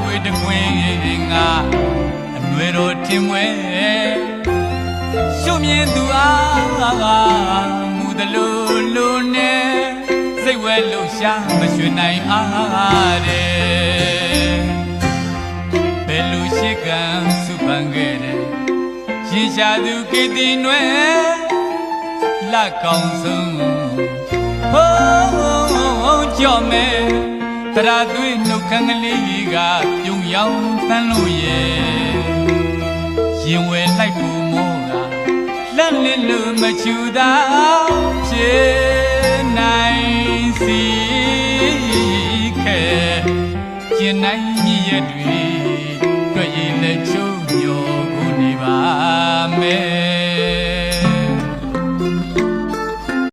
ပွေတကွင်းငါအနွယ်တော်ထင်မွဲရှုမြင်သူအားမူတလူလူနဲ့စိတ်ဝဲလှူရှားမရွှေနိုင်အားတဲ့ဘယ်လူရှိကံစုပန်ခဲ့တဲ့ရင်ရှာသူကေတီနွယ်လက်ကောင်းဆုံးဟိုးကြော်မဲတရာသွေးနှုတ်ခမ်းကလေးကပြုံရောင်တန်းလို့ရဲ့ရင်ဝဲလိုက်ပူမိုးကလှမ်းလင်းလို့မချူတာဖြစ်နိုင်စီခဲကျင်နိုင်မြည်ရတွေ